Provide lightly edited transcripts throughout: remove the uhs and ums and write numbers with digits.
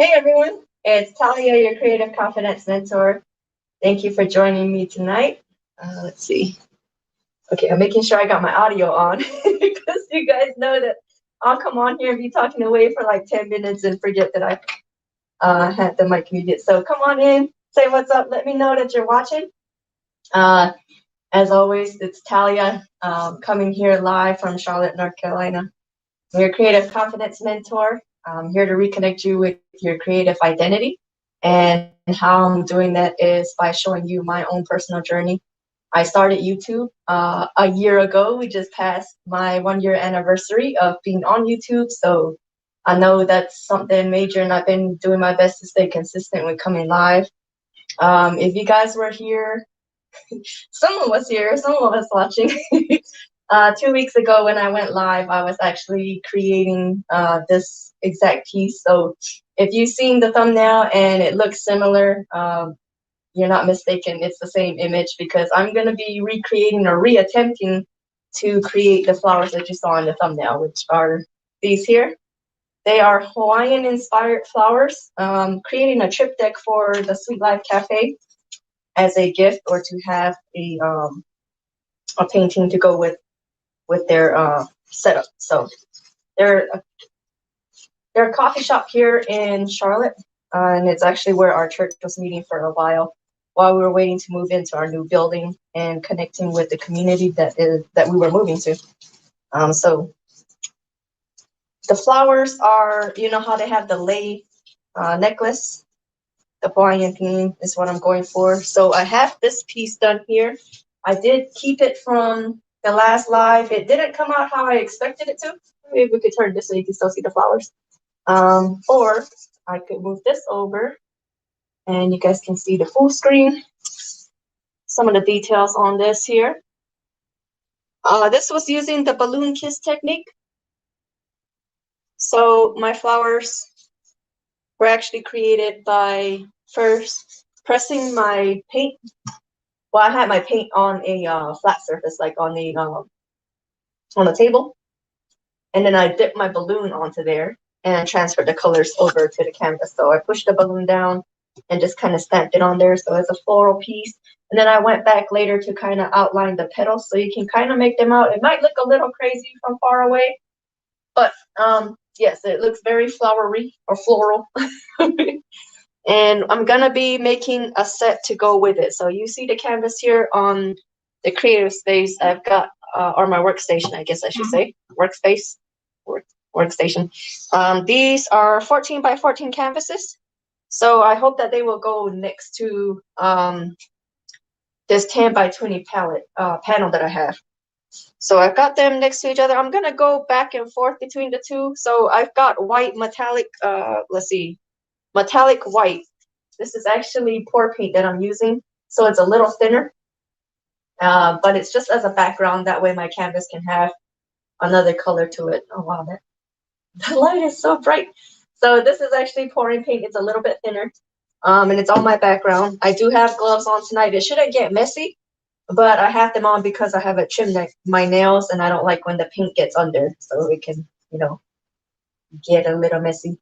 Hey everyone, it's Talia, your Creative Confidence Mentor. Thank you for joining me tonight. Let's see. Okay, I'm making sure I got my audio on because you guys know that I'll come on here and be talking away for like 10 minutes and forget that I had the mic muted. So come on in, say what's up, let me know that you're watching. As always, it's Talia coming here live from Charlotte, North Carolina. I'm your Creative Confidence Mentor. I'm here to reconnect you with your creative identity. And how I'm doing that is by showing you my own personal journey. I started YouTube a year ago. We just passed my 1 year anniversary of being on YouTube. So I know that's something major, and I've been doing my best to stay consistent with coming live. If you guys were here, someone was here, someone was watching. 2 weeks ago when I went live, I was actually creating this exact piece. So if you've seen the thumbnail and it looks similar, you're not mistaken. It's the same image because I'm going to be recreating or reattempting to create the flowers that you saw in the thumbnail, which are these here. They are Hawaiian inspired flowers, creating a triptych for the Sweet Life Cafe as a gift or to have a painting to go with their setup. So they're a coffee shop here in Charlotte, and it's actually where our church was meeting for a while we were waiting to move into our new building and connecting with the community that we were moving to. So the flowers are, you know how they have the lei necklace? The Hawaiian theme is what I'm going for. So I have this piece done here. I did keep it from the last live. It didn't come out how I expected it to. Maybe we could turn this so you can still see the flowers. Or I could move this over and you guys can see the full screen. Some of the details on this here. This was using the balloon kiss technique. So my flowers were actually created by first pressing my paint. Well, I had my paint on a flat surface, like on a table, and then I dipped my balloon onto there and transferred the colors over to the canvas. So I pushed the balloon down and just kind of stamped it on there, so it's a floral piece. And then I went back later to kind of outline the petals, so you can kind of make them out. It might look a little crazy from far away, but yes, it looks very flowery or floral. And I'm gonna be making a set to go with it. So you see the canvas here on the creative space. I've got, or my workstation, I guess I should say, workstation. These are 14 by 14 canvases. So I hope that they will go next to this 10 by 20 panel that I have. So I've got them next to each other. I'm gonna go back and forth between the two. So I've got white metallic, metallic white. This is actually pour paint that I'm using, so it's a little thinner, but it's just as a background. That way my canvas can have another color to it. Oh wow, the light is so bright. So this is actually pouring paint. It's a little bit thinner, and it's on my background. I do have gloves on tonight. It shouldn't get messy, but I have them on because I haven't trimmed my nails, and I don't like when the paint gets under, so it can, you know, get a little messy.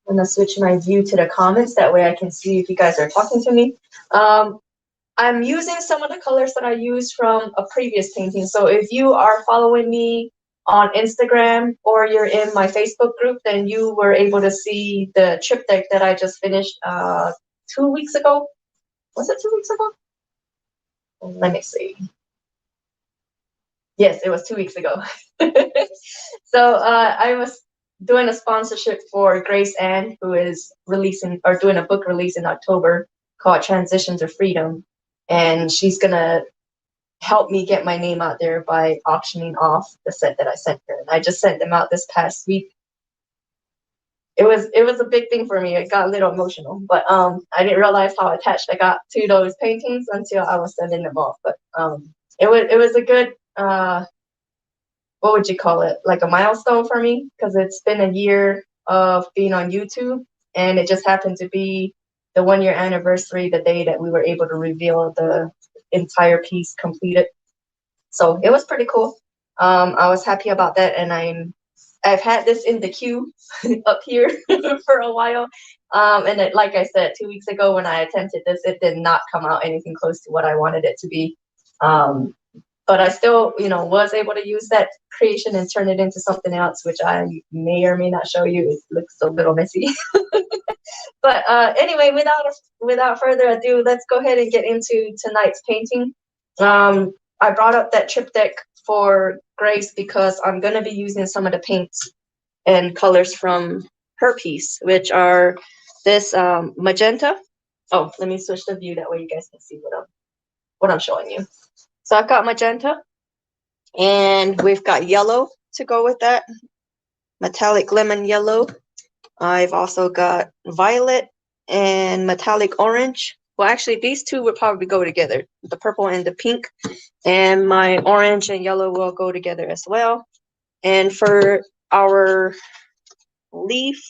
I'm gonna switch my view to the comments. That way I can see if you guys are talking to me. I'm using some of the colors that I used from a previous painting. So if you are following me on Instagram or you're in my Facebook group, then you were able to see the triptych that I just finished 2 weeks ago. Was it 2 weeks ago? Let me see. Yes, it was 2 weeks ago. So I was doing a sponsorship for Grace Ann, who is releasing or doing a book release in October called Transition to Freedom. And she's gonna help me get my name out there by auctioning off the set that I sent her. And I just sent them out this past week. It was a big thing for me. It got a little emotional, but I didn't realize how attached I got to those paintings until I was sending them off. But it was a good what would you call it, like a milestone for me, because it's been a year of being on YouTube, and it just happened to be the 1 year anniversary, the day that we were able to reveal the entire piece completed. So it was pretty cool. I was happy about that, and I'm I've had this in the queue up here for a while. And it, like I said, 2 weeks ago when I attempted this, it did not come out anything close to what I wanted it to be. But I still, you know, was able to use that creation and turn it into something else, which I may or may not show you. It looks a little messy. But anyway, without further ado, let's go ahead and get into tonight's painting. I brought up that triptych for Grace because I'm going to be using some of the paints and colors from her piece, which are this magenta. Oh, let me switch the view, that way you guys can see what I'm showing you. So I've got magenta, and we've got yellow to go with that, metallic lemon yellow. I've also got violet and metallic orange. Well, actually, these two would probably go together, the purple and the pink, and my orange and yellow will go together as well. And for our leaf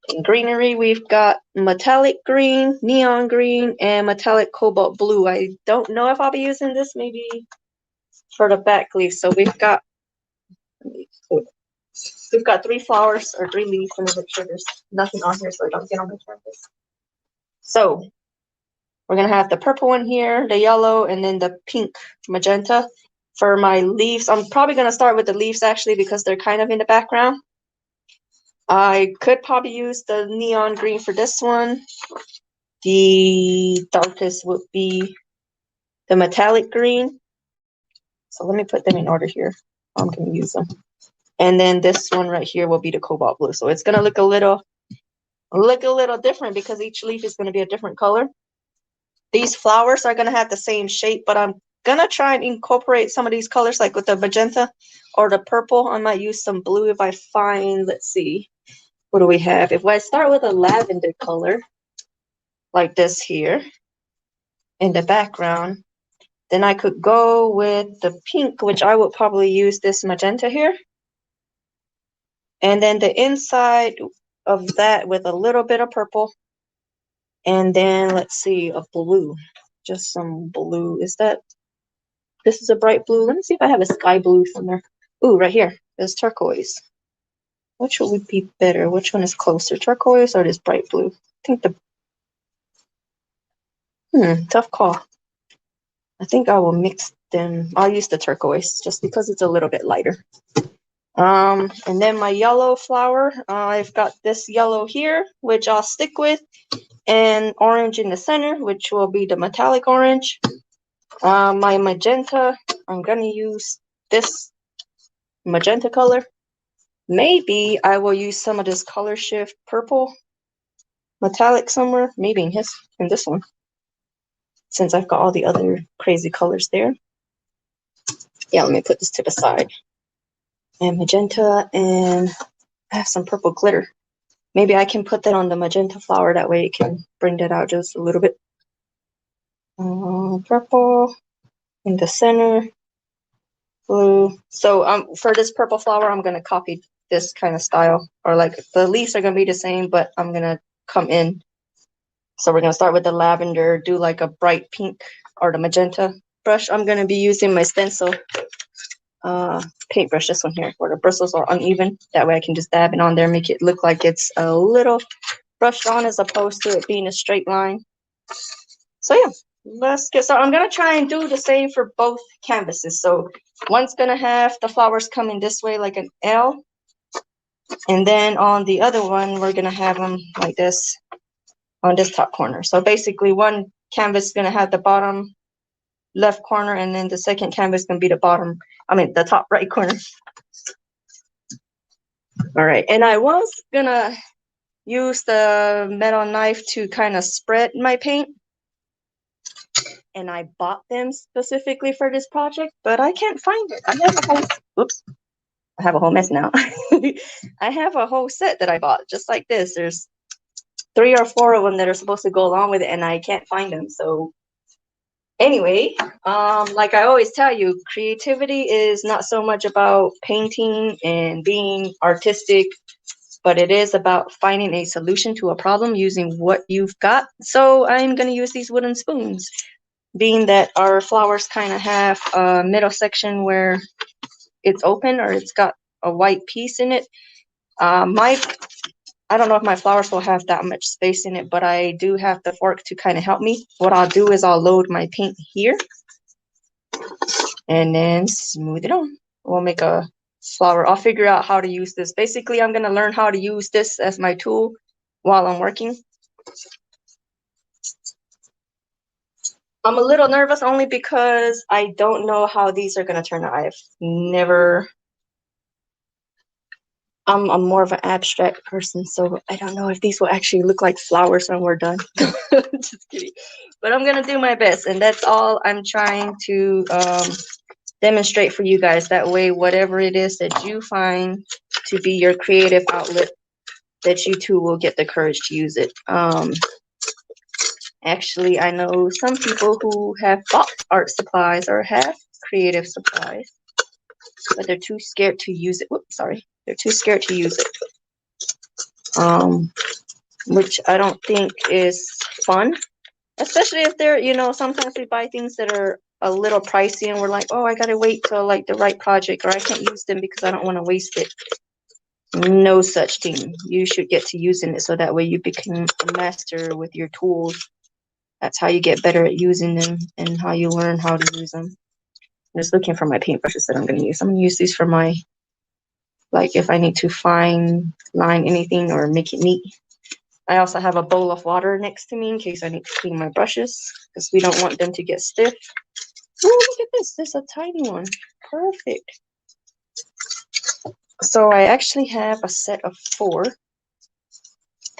in greenery, we've got metallic green, neon green, and metallic cobalt blue. I don't know if I'll be using this maybe for the back leaf. So we've got 3 flowers or 3 leaves. Let me make sure there's nothing on here so I don't get on my canvas. So we're gonna have the purple one here, the yellow, and then the pink magenta. For my leaves, I'm probably gonna start with the leaves actually because they're kind of in the background. I could probably use the neon green for this one. The darkest would be the metallic green. So let me put them in order here. I'm gonna use them. And then this one right here will be the cobalt blue. So it's gonna look a little different because each leaf is gonna be a different color. These flowers are gonna have the same shape, but I'm gonna try and incorporate some of these colors, like with the magenta or the purple. I might use some blue if I find, let's see, what do we have? If I start with a lavender color, like this here, in the background, then I could go with the pink, which I would probably use this magenta here. And then the inside of that with a little bit of purple. And then let's see, a blue, just some blue. This is a bright blue. Let me see if I have a sky blue somewhere. Ooh, right here, there's turquoise. Which would be better? Which one is closer, turquoise or this bright blue? I think tough call. I think I will mix them. I'll use the turquoise just because it's a little bit lighter. And then my yellow flower, I've got this yellow here, which I'll stick with, and orange in the center, which will be the metallic orange. My magenta, I'm gonna use this magenta color. Maybe I will use some of this color shift purple metallic somewhere, maybe in this one, since I've got all the other crazy colors there. Yeah, let me put this to the side. And magenta, and I have some purple glitter. Maybe I can put that on the magenta flower, that way it can bring that out just a little bit. Purple in the center, blue. So for this purple flower, I'm gonna copy this kind of style, or like the leaves are gonna be the same, but I'm gonna come in. So we're gonna start with the lavender, do like a bright pink or the magenta brush. I'm gonna be using my stencil paintbrush, this one here, where the bristles are uneven. That way I can just dab it on there, make it look like it's a little brushed on as opposed to it being a straight line. So yeah, let's get started. I'm gonna try and do the same for both canvases. So one's gonna have the flowers coming this way like an L, and then on the other one we're gonna have them like this on this top corner. So basically one canvas is gonna have the bottom left corner, and then the second canvas is gonna be the top right corner. All right, and I was gonna use the metal knife to kind of spread my paint, and I bought them specifically for this project, but I can't find it. I have a whole mess now. I have a whole set that I bought just like this. There's 3 or 4 of them that are supposed to go along with it, and I can't find them. So anyway, like I always tell you, creativity is not so much about painting and being artistic, but it is about finding a solution to a problem using what you've got. So I'm going to use these wooden spoons, being that our flowers kind of have a middle section where it's open, or it's got a white piece in it. I don't know if my flowers will have that much space in it, but I do have the fork to kind of help me. What I'll do is I'll load my paint here and then smooth it on. We'll make a flower. I'll figure out how to use this. Basically, I'm going to learn how to use this as my tool while I'm working. I'm a little nervous only because I don't know how these are going to turn out. I've never... I'm more of an abstract person, so I don't know if these will actually look like flowers when we're done. Just kidding. But I'm going to do my best, and that's all I'm trying to demonstrate for you guys. That way, whatever it is that you find to be your creative outlet, that you too will get the courage to use it. Actually, I know some people who have bought art supplies or have creative supplies, but they're too scared to use it. Whoops, sorry. They're too scared to use it. Which I don't think is fun. Especially if they're, you know, sometimes we buy things that are a little pricey and we're like, oh, I gotta wait till like the right project, or I can't use them because I don't want to waste it. No such thing. You should get to using it so that way you become a master with your tools. That's how you get better at using them and how you learn how to use them. I'm just looking for my paintbrushes that I'm going to use. I'm going to use these for my, like, if I need to fine line anything or make it neat. I also have a bowl of water next to me in case I need to clean my brushes, because we don't want them to get stiff. Oh, look at this. This is a tiny one. Perfect. So I actually have a set of 4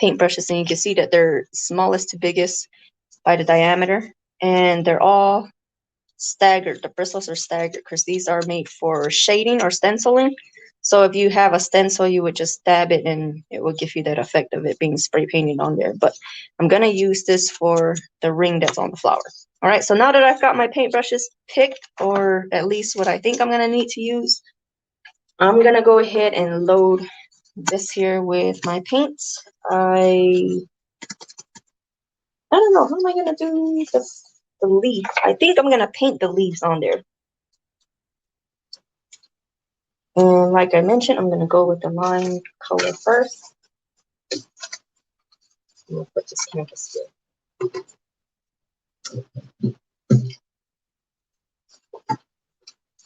paintbrushes, and you can see that they're smallest to biggest by the diameter, and they're all staggered. The bristles are staggered because these are made for shading or stenciling. So if you have a stencil, you would just dab it and it will give you that effect of it being spray painted on there. But I'm going to use this for the ring that's on the flower. All right, so now that I've got my paintbrushes picked, or at least what I think I'm going to need to use, I'm going to go ahead and load this here with my paints. I don't know, how am I going to do the leaf? I think I'm going to paint the leaves on there. And like I mentioned, I'm going to go with the lime color first. I'm going to put this canvas here.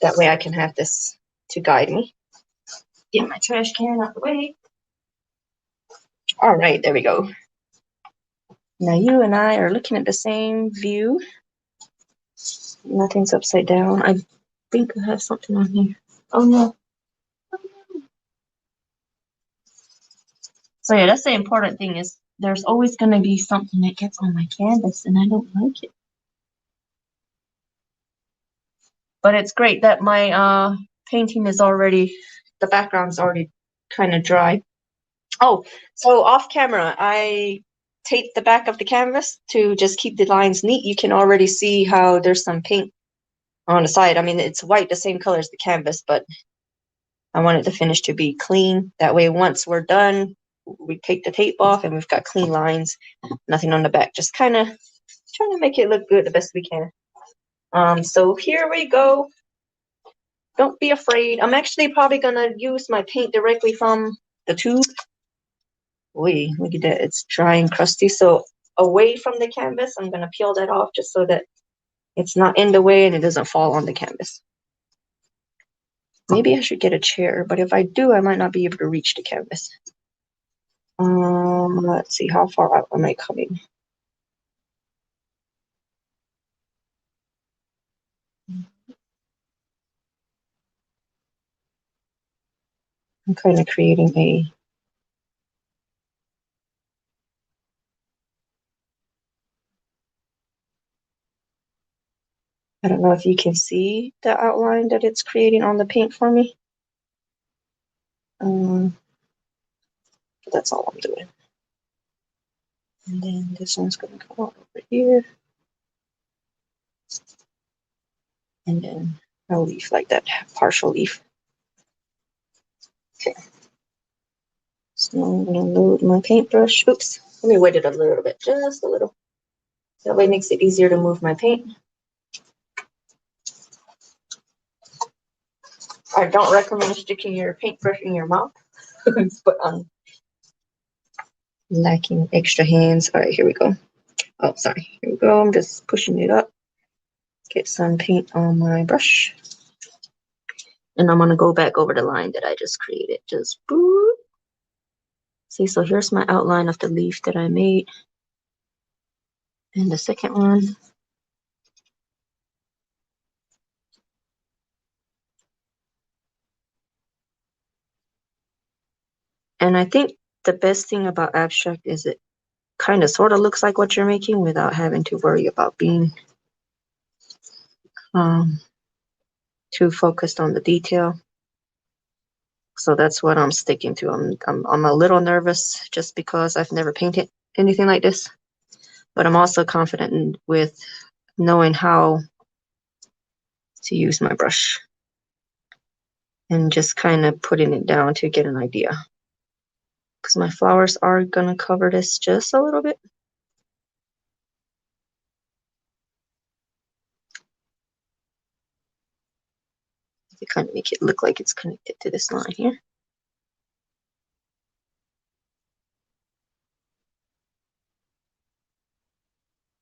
That way I can have this to guide me. Get my trash can out the way. All right, there we go. Now you and I are looking at the same view. Nothing's upside down. I think I have something on here. Oh no. So yeah, that's the important thing, is there's always going to be something that gets on my canvas and I don't like it. But it's great that my painting is already, the background's already kind of dry. Oh, so off camera, I taped the back of the canvas to just keep the lines neat. You can already see how there's some paint on the side. I mean, it's white, the same color as the canvas, but I want it to finish to be clean. That way, once we're done, we take the tape off and we've got clean lines, nothing on the back. Just kind of trying to make it look good the best we can. So here we go. Don't be afraid. I'm actually probably gonna use my paint directly from the tube. Wait, look at that. It's dry and crusty. So away from the canvas, I'm gonna peel that off just so that it's not in the way and it doesn't fall on the canvas. Maybe I should get a chair, but if I do, I might not be able to reach the canvas. Let's see, how far out am I coming? I'm kind of creating a... I don't know if you can see the outline that it's creating on the paint for me. But that's all I'm doing. And then this one's going to go over here. And then a leaf like that, partial leaf. Okay. So I'm going to load my paintbrush. Oops, let me wet it a little bit, just a little. That way it makes it easier to move my paint. I don't recommend sticking your paintbrush in your mouth, but I'm lacking extra hands. All right, here we go. Oh, sorry. Here we go. I'm just pushing it up. Get some paint on my brush. And I'm going to go back over the line that I just created. Just boop. See, so here's my outline of the leaf that I made. And the second one. And I think the best thing about abstract is it kind of sort of looks like what you're making without having to worry about being too focused on the detail. So that's what I'm sticking to. I'm a little nervous just because I've never painted anything like this, but I'm also confident with knowing how to use my brush and just kind of putting it down to get an idea. Because my flowers are gonna cover this just a little bit. To kind of make it look like it's connected to this line here.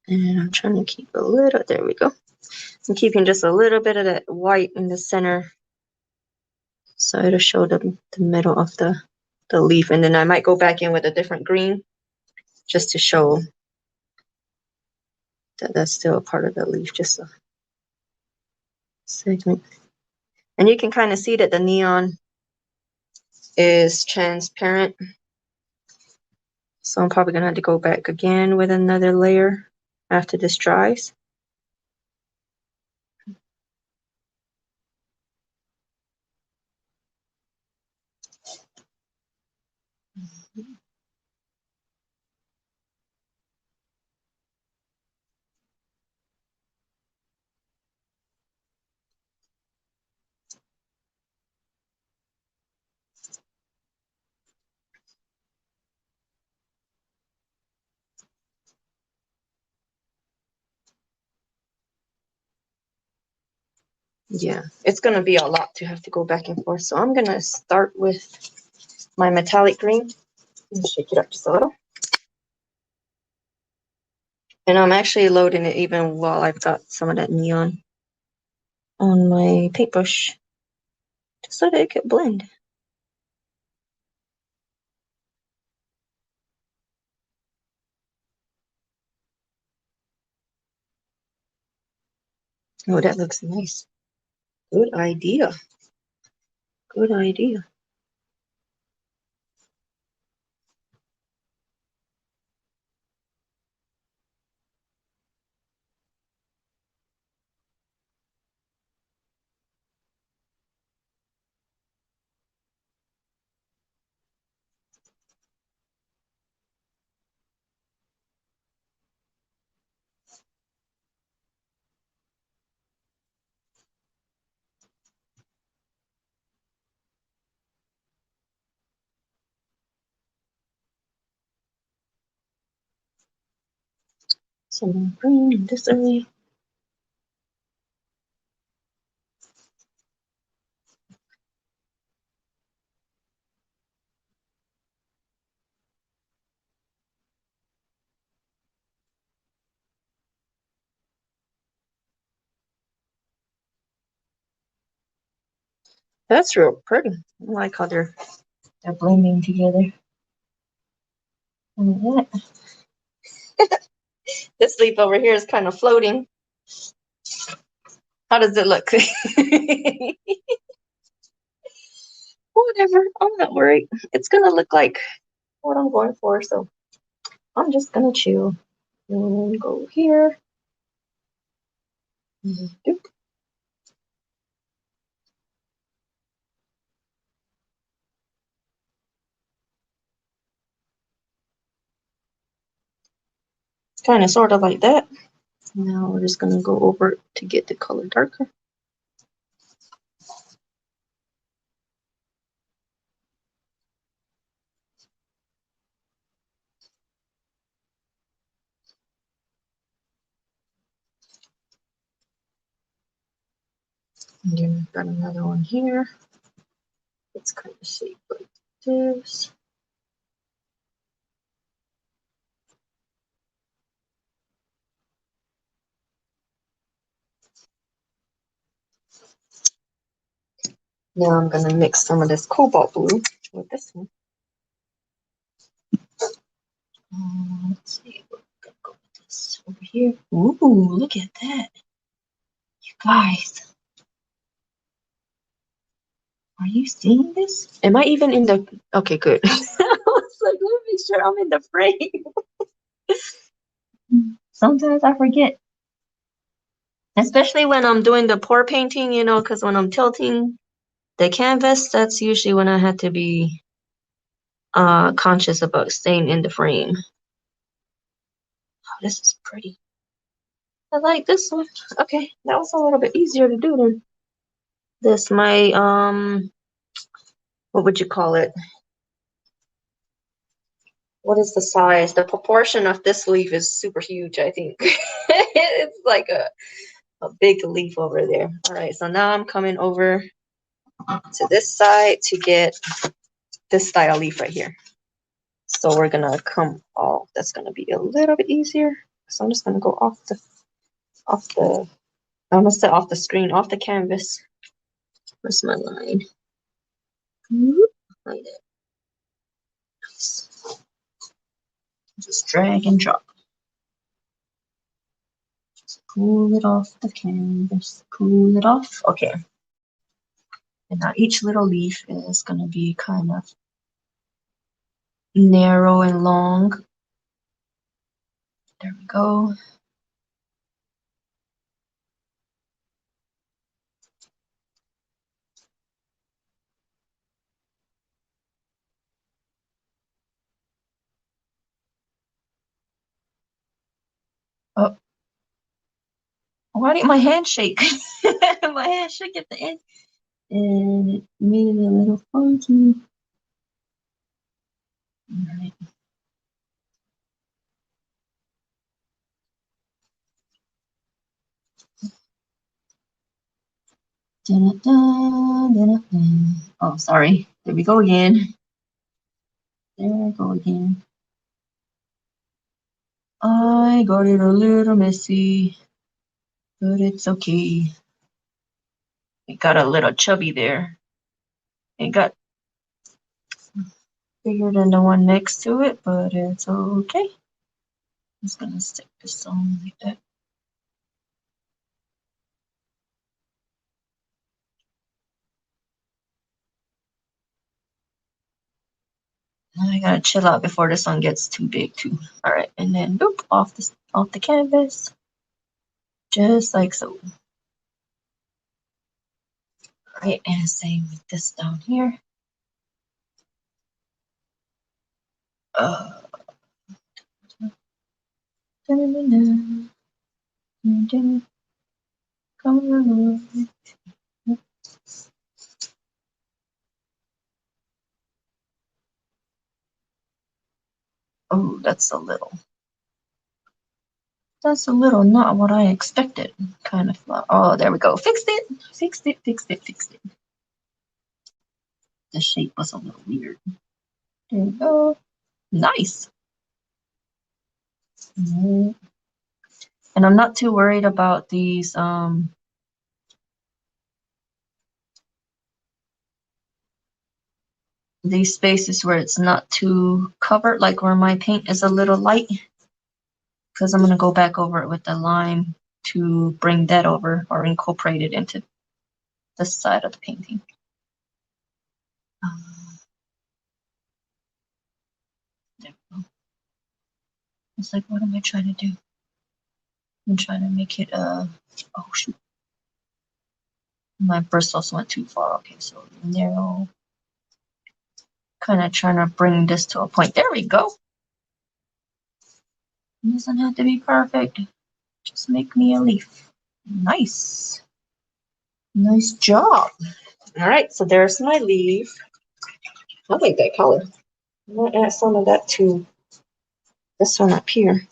And I'm trying to keep a little, there we go. I'm keeping just a little bit of that white in the center. So it'll show the middle of the leaf. And then I might go back in with a different green just to show that that's still a part of the leaf, just a segment. And you can kind of see that the neon is transparent. So I'm probably gonna have to go back again with another layer after this dries. Yeah, it's gonna be a lot to have to go back and forth. So I'm gonna start with my metallic green and shake it up just a little. And I'm actually loading it even while I've got some of that neon on my paintbrush, just so that it could blend. Oh, that looks nice. Good idea. Good idea. Some more green this way. That's real pretty. I like how they're blending together. And this leaf over here is kind of floating. How does it look? Whatever. I'm not worried. It's gonna look like what I'm going for, so I'm just gonna chill. And go here. Kind of sort of like that. Now we're just gonna go over it to get the color darker. And then we've got another one here. it's kind of shaped like this. Now I'm gonna mix some of this cobalt blue with this one. Let's see, we're gonna go with this over here. Ooh, look at that. You guys, are you seeing this? Am I even in the, okay, good. I was like, let me make sure I'm in the frame. Sometimes I forget. Especially when I'm doing the pour painting, you know, because when I'm tilting the canvas, that's usually when I have to be conscious about staying in the frame. Oh, this is pretty. I like this one. Okay, that was a little bit easier to do than this. My what would you call it? What is the size? The proportion of this leaf is super huge, I think. It's like a big leaf over there. All right, so now I'm coming over to this side to get this style leaf right here. So we're gonna come off. That's gonna be a little bit easier. So I'm just gonna go off the I almost said off the screen, off the canvas. Where's my line? Right there. Nice. Just drag and drop. Just pull it off the canvas. Pull it off. Okay. And now each little leaf is gonna be kind of narrow and long. There we go. Oh, why did my hand shake? My hand shook at the end. And it made it a little funky. All right. Oh, sorry. There we go again. There I go again. I got it a little messy, but it's okay. It got a little chubby there. It got bigger than the one next to it, but it's okay. I'm just gonna stick this on like that. I gotta chill out before this one gets too big too. All right, and then boop, off the canvas, just like so. All right, and same with this down here. Oh, that's a little not what I expected. Kind of, oh, there we go. Fixed it. The shape was a little weird. There we go. Nice. And I'm not too worried about these spaces where it's not too covered, like where my paint is a little light, because I'm going to go back over it with the lime to bring that over or incorporate it into this side of the painting. There we go. It's like, what am I trying to do? I'm trying to make it oh shoot. My bristles went too far. Okay, so narrow. Kind of trying to bring this to a point. There we go. It doesn't have to be perfect. Just make me a leaf. Nice. Nice job. All right, so there's my leaf. I like that color. I'm gonna add some of that to this one up here.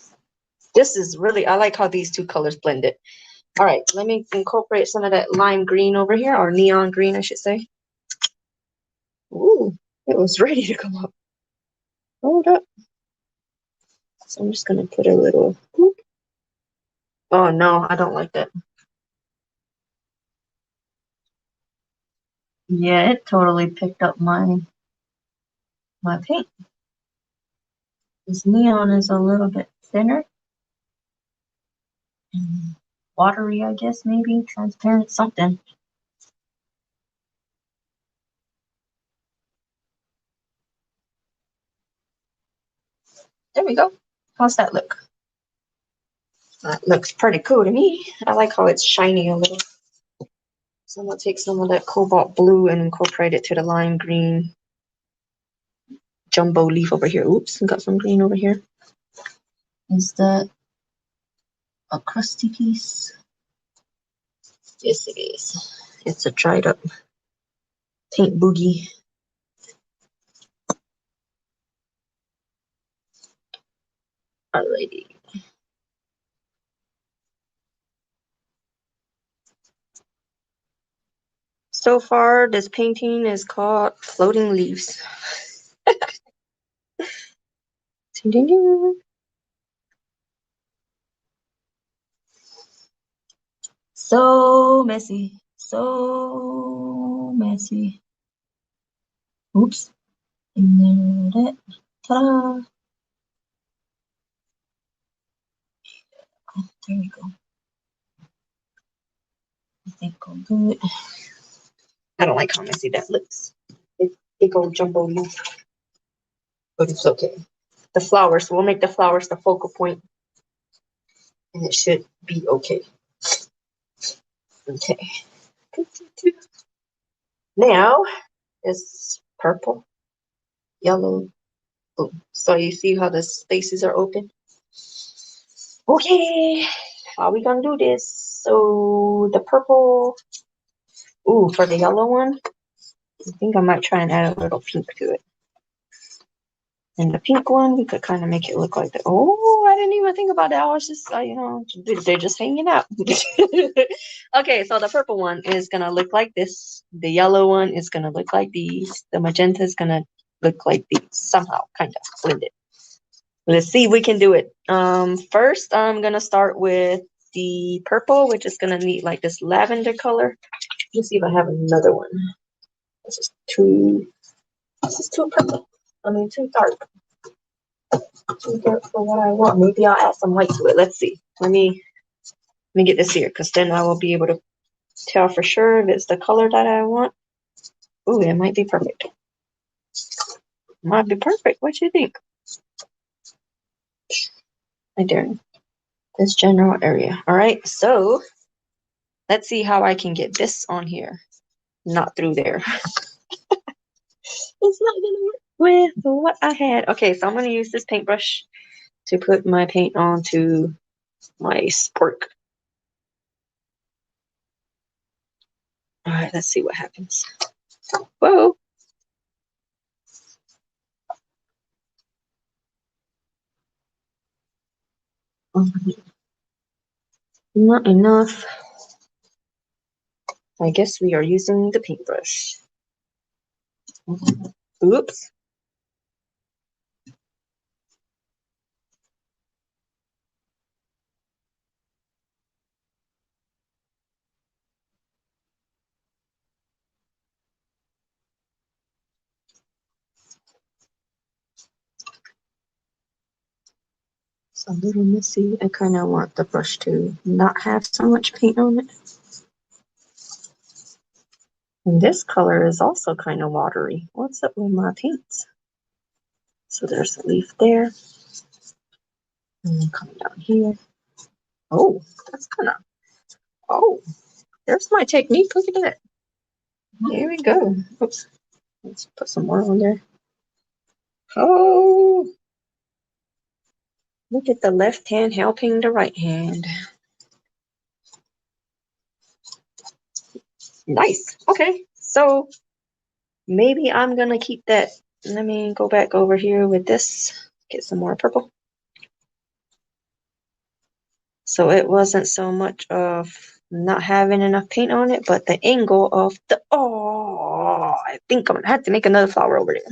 This is really, I like how these two colors blended. All right, let me incorporate some of that lime green over here, or neon green, I should say. It was ready to come up. Hold up. So I'm just gonna put a little. Oh no, I don't like that. Yeah, it totally picked up my paint. This neon is a little bit thinner and watery, I guess, maybe transparent, something. There we go. How's that look? That looks pretty cool to me. I like how it's shiny a little. So I'm gonna take some of that cobalt blue and incorporate it to the lime green jumbo leaf over here. Oops, got some green over here. Is that a crusty piece? Yes, it is. It's a dried up paint boogie. Alrighty. So far, this painting is called Floating Leaves. So messy. So messy. Oops. And there it. Ta-da. There we go. I think I'll do it. I don't like how messy that looks. It's big old jumbo leaf. But it's okay. The flowers, we'll make the flowers the focal point. And it should be okay. Okay. Now, it's purple, yellow, blue. So you see how the spaces are open? Okay, how are we gonna do this? So the purple, ooh, for the yellow one, I think I might try and add a little pink to it. And the pink one, we could kind of make it look like that. Oh, I didn't even think about that. I was just, you know, they're just hanging out. Okay, so the purple one is gonna look like this. The yellow one is gonna look like these. The magenta is gonna look like these. Somehow, kind of blended. Let's see if we can do it. First, I'm gonna start with the purple, which is gonna need like this lavender color. Let's see if I have another one. This is too purple. I mean, too dark. Too dark for what I want. Maybe I'll add some white to it. Let's see. Let me get this here, because then I will be able to tell for sure if it's the color that I want. Ooh, it might be perfect. Might be perfect. What you think? Right there. This general area. All right, so let's see how I can get this on here. Not through there. It's not gonna work with what I had. Okay, so I'm gonna use this paintbrush to put my paint onto my spork. All right, let's see what happens. Whoa. Not enough. I guess we are using the paintbrush. Oops. It's a little messy. I kind of want the brush to not have so much paint on it. And this color is also kind of watery. What's up with my paints? So there's a leaf there. And then coming down here. Oh, that's kind of, oh, there's my technique. Look at that. Here we go. Oops. Let's put some more on there. Oh, look at the left hand helping the right hand. Nice. Okay, so maybe I'm gonna keep that. Let me go back over here with this. Get some more purple. So it wasn't so much of not having enough paint on it, but the angle of the, oh, I think I'm gonna have to make another flower over there.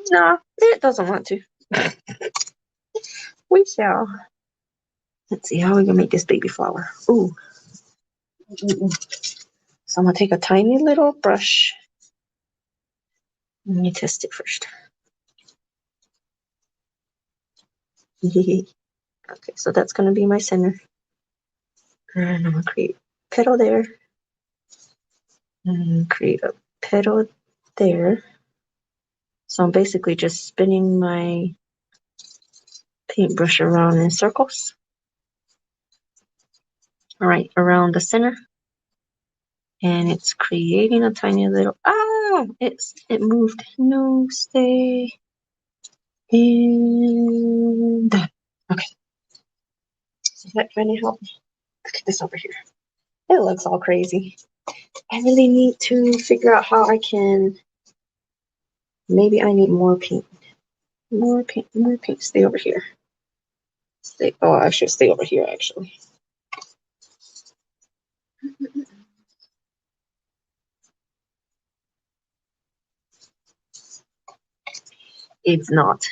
No, it doesn't want to. We shall. Let's see how we gonna make this baby flower. Ooh. So I'm gonna take a tiny little brush. Let me test it first. Okay, so that's gonna be my center. And I'm gonna create a petal there. And create a petal there. So I'm basically just spinning my paintbrush around in circles. All right, around the center. And it's creating a tiny little, it moved. No, stay. And done. Okay. So that kind of helped me. Look at this over here. It looks all crazy. I really need to figure out how I can, maybe I need more paint. More paint, more paint. Stay over here. Stay, oh, I should stay over here actually. It's not.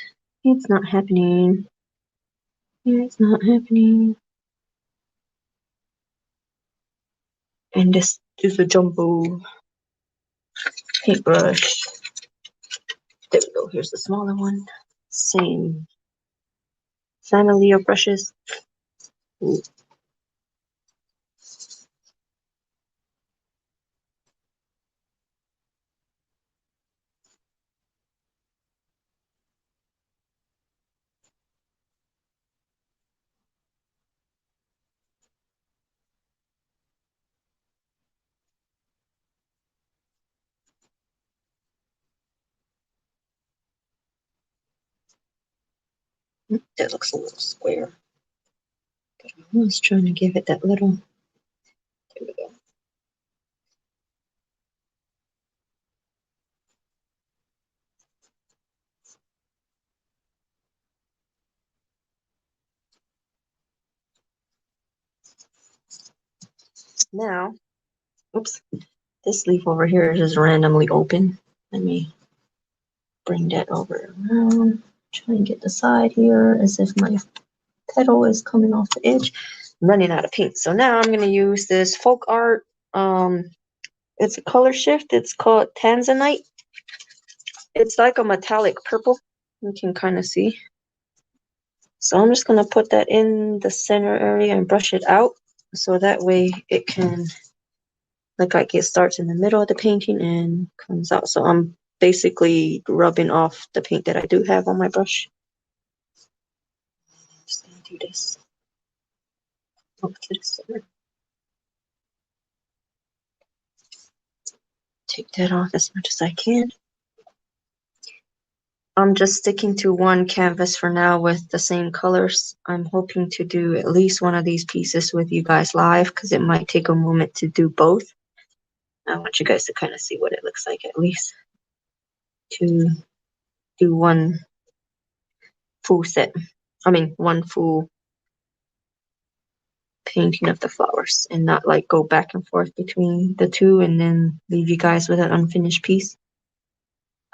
It's not happening. It's not happening. And this is a jumbo paintbrush. There we go. Here's the smaller one. Same family of brushes. Ooh. That looks a little square. But I was trying to give it that little. There we go. Now, oops, this leaf over here is just randomly open. Let me bring that over around. Try and get the side here as if my petal is coming off the edge. I'm running out of paint. So now I'm going to use this folk art. It's a color shift. It's called Tanzanite. It's like a metallic purple. You can kind of see. So I'm just going to put that in the center area and brush it out. So that way it can look like it starts in the middle of the painting and comes out. So I'm basically rubbing off the paint that I do have on my brush. I'm just going to do this. Up to the center. Take that off as much as I can. I'm just sticking to one canvas for now with the same colors. I'm hoping to do at least one of these pieces with you guys live because it might take a moment to do both. I want you guys to kind of see what it looks like at least to do one full set. I mean, one full painting of the flowers and not like go back and forth between the two and then leave you guys with an unfinished piece.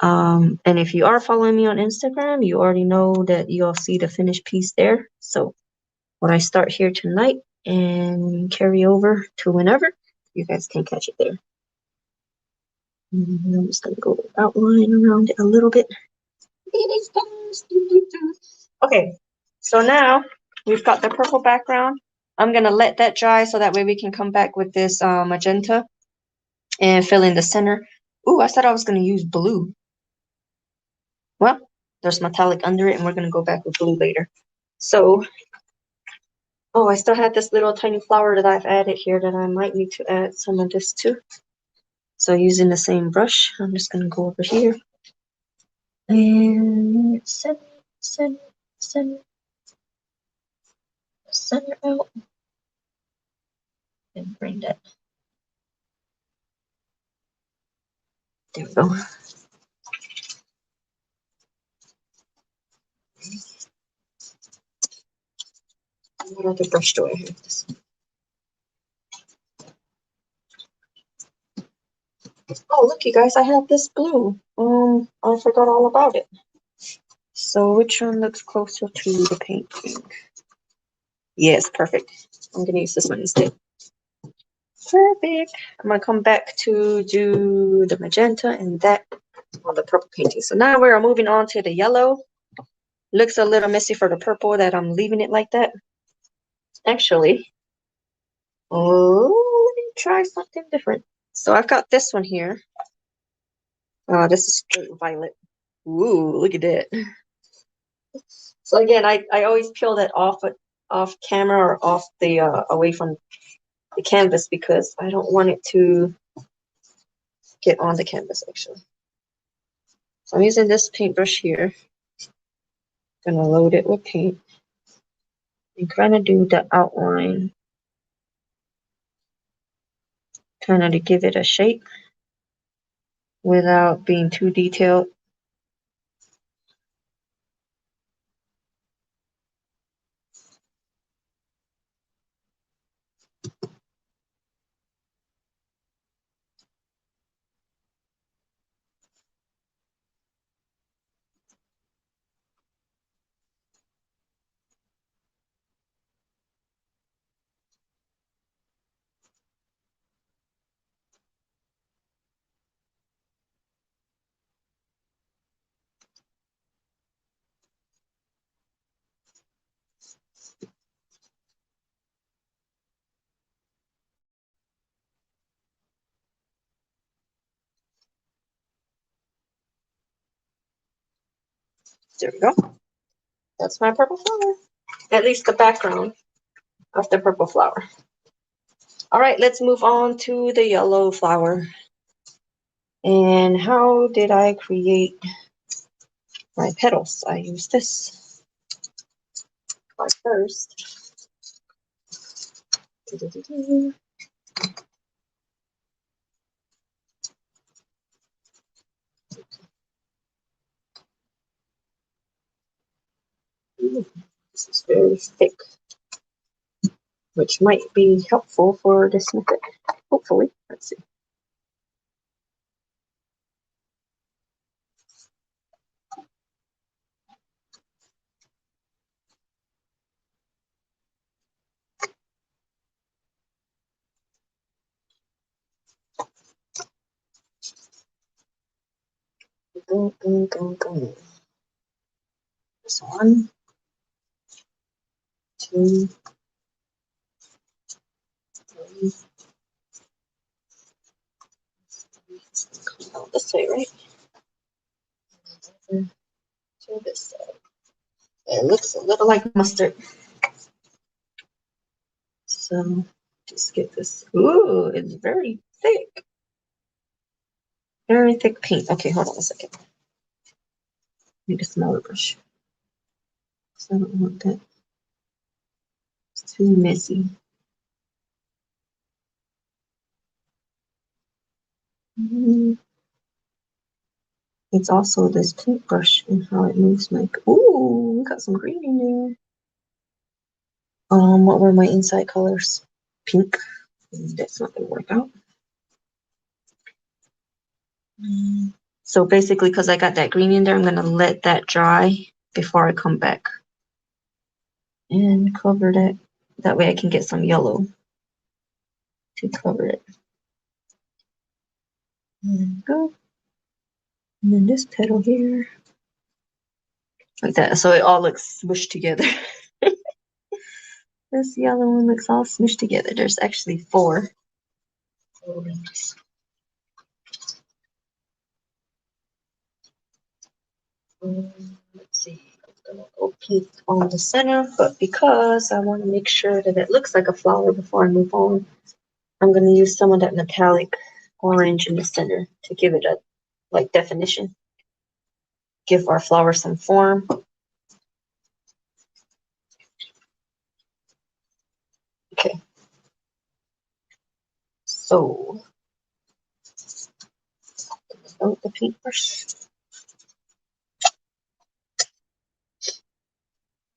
And if you are following me on Instagram, you already know that you'll see the finished piece there. So when I start here tonight and carry over to whenever, you guys can catch it there. And I'm just gonna go outline around it a little bit. Okay, so now we've got the purple background. I'm gonna let that dry so that way we can come back with this magenta and fill in the center. Ooh, I said I was gonna use blue. Well, there's metallic under it and we're gonna go back with blue later. So, oh, I still have this little tiny flower that I've added here that I might need to add some of this to. So using the same brush, I'm just gonna go over here and center out and bring that. There we go. What other brush do I have? This. Oh, look, you guys, I have this blue. I forgot all about it. So which one looks closer to the paint pink? Yes, perfect. I'm gonna use this one instead. Perfect. I'm gonna come back to do the magenta and that on the purple painting. So now we're moving on to the yellow. Looks a little messy for the purple that I'm leaving it like that. Actually, oh, let me try something different. So I've got this one here. This is straight violet. Ooh, look at that. So again, I always peel that off camera or off the away from the canvas because I don't want it to get on the canvas actually. So I'm using this paintbrush here. Gonna load it with paint and kind of do the outline, kind of to give it a shape without being too detailed. There we go. That's my purple flower. At least the background of the purple flower. All right, let's move on to the yellow flower. And how did I create my petals? I use this first. Ooh, this is very thick, which might be helpful for this method. Hopefully, let's see. Go, go, go, go. This 1, 2, 3. Come out this way, right? Over to this side. It looks a little like mustard. So just get this. Ooh, it's very thick. Very thick paint. Okay, hold on a second. Need a smaller brush. So I don't want that. It's too messy. It's also this paintbrush and how it moves my. Ooh, we got some green in there. What were my inside colors? Pink. That's not gonna work out. So basically, because I got that green in there, I'm gonna let that dry before I come back and cover that. That way I can get some yellow to cover it. There we go. And then this petal here. Like that. So it all looks smushed together. This yellow one looks all smushed together. There's actually 4. Let's see. I'm gonna go pink on the center, but because I want to make sure that it looks like a flower before I move on, I'm gonna use some of that metallic orange in the center to give it a like definition. Give our flower some form. Okay. So the paintbrush.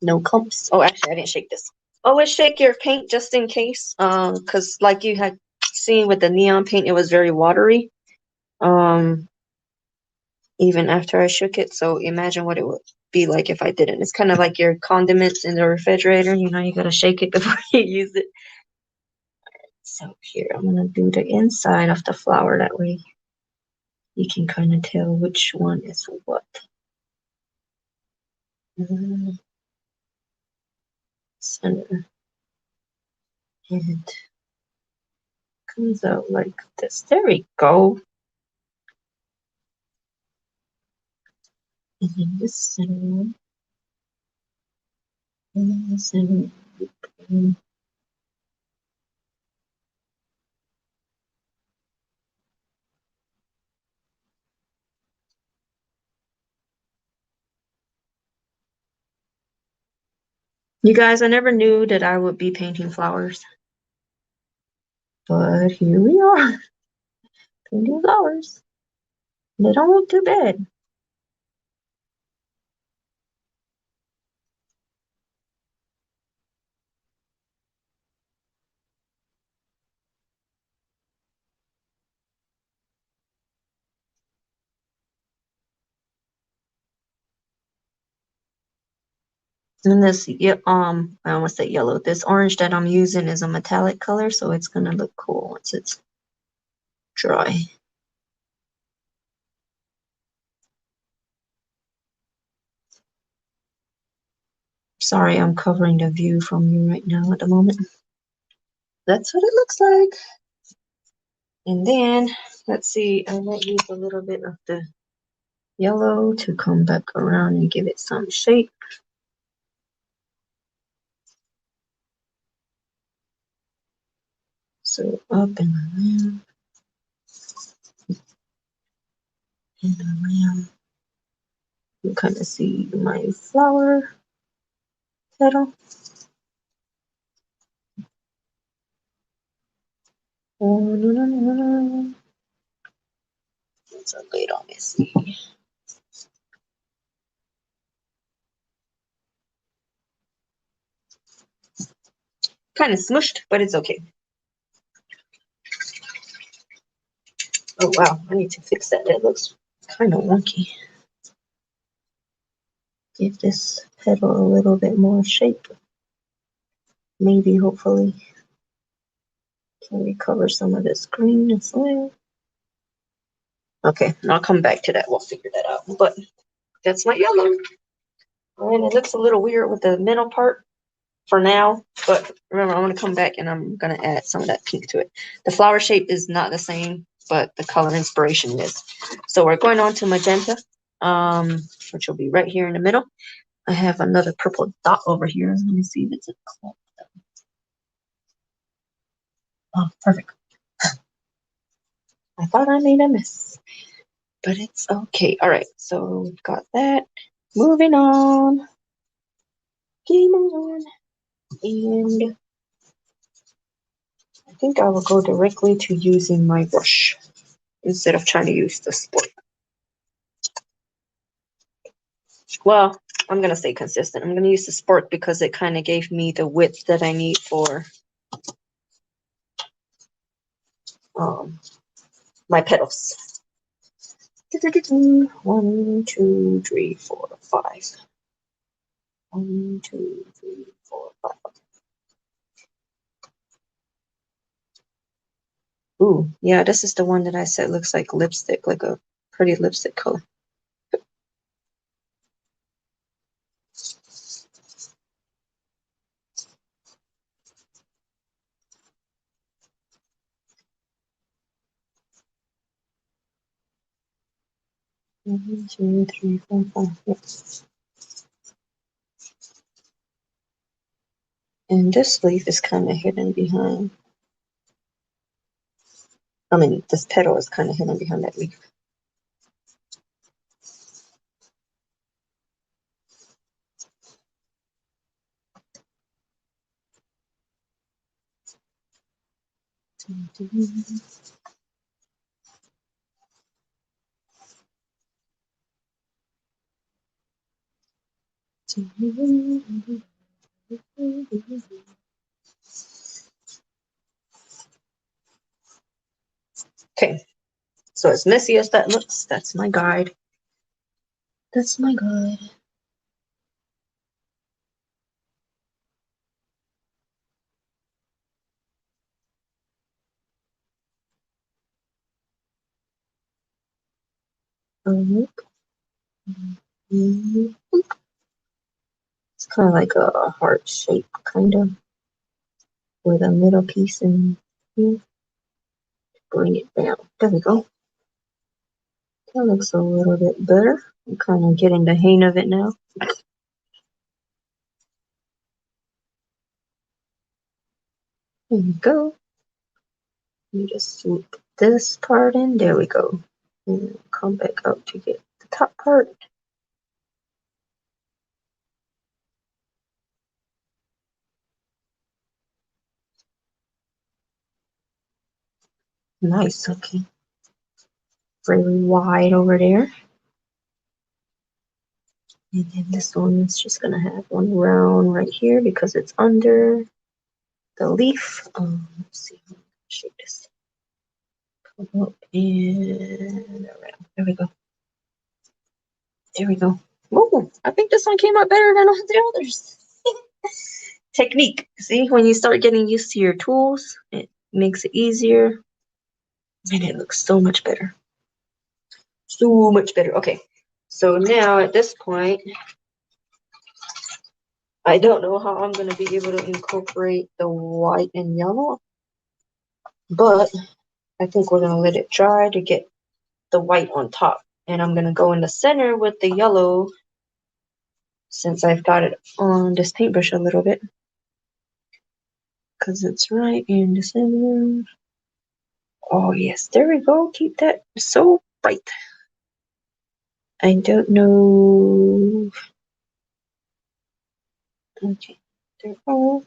No clumps. Oh, actually, I didn't shake this. Always shake your paint just in case. Because like you had seen with the neon paint, it was very watery. even after I shook it. So imagine what it would be like if I didn't. It's kind of like your condiments in the refrigerator. You know, you gotta shake it before you use it. So here, I'm gonna do the inside of the flower. That way you can kind of tell which one is what. Center. And comes out like this. There we go. And then this center one. And then the center. You guys, I never knew that I would be painting flowers. But here we are. Painting flowers. They don't look too bad. And this, I almost said yellow. This orange that I'm using is a metallic color, so it's gonna look cool once it's dry. Sorry, I'm covering the view from you right now at the moment. That's what it looks like. And then, let's see, I might use a little bit of the yellow to come back around and give it some shape. So up and around. And around. You kind of see my flower petal. It's a little messy. Kind of smushed, but it's okay. Oh wow, I need to fix that. It looks kind of wonky. Give this petal a little bit more shape. Maybe, hopefully, can recover some of this green as well. Okay, I'll come back to that. We'll figure that out. But that's my yellow. And it looks a little weird with the middle part for now. But remember, I'm going to come back and I'm going to add some of that pink to it. The flower shape is not the same, but the color inspiration is. So we're going on to magenta, which will be right here in the middle. I have another purple dot over here. Let me see if it's a clump. Oh, perfect. I thought I made a mess, but it's okay. All right, so we've got that. Moving on. Game on. And I think I will go directly to using my brush instead of trying to use the sport. Well, I'm going to stay consistent. I'm going to use the sport because it kind of gave me the width that I need for my petals. 1, 2, 3, 4, 5. 1, 2, 3, 4, 5. Ooh, yeah, this is the one that I said looks like lipstick, like a pretty lipstick color. One, 2, 3, 4, 5. Yes. And this leaf is kind of hidden behind. I mean, this petal is kind of hidden behind that leaf. Okay, So as messy as that looks, that's my guide. That's my guide. It's kind of like a heart shape, kind of, with a middle piece in here. Bring it down. There we go. That looks a little bit better. I'm kind of getting the hang of it now. There we go. You just swoop this part in. There we go. And come back out to get the top part. Nice, okay. Really wide over there. And then this one is just gonna have one round right here because it's under the leaf. Let's see, shape this. Come up and around. There we go. There we go. Oh, I think this one came out better than all the others. Technique. See, when you start getting used to your tools, it makes it easier. And it looks so much better. So much better. Okay. So now at this point, I don't know how I'm going to be able to incorporate the white and yellow, but I think we're going to let it dry to get the white on top. And I'm going to go in the center with the yellow since I've got it on this paintbrush a little bit. Because it's right in the center. Oh, yes. There we go. Keep that so bright. I don't know. Okay. There we go.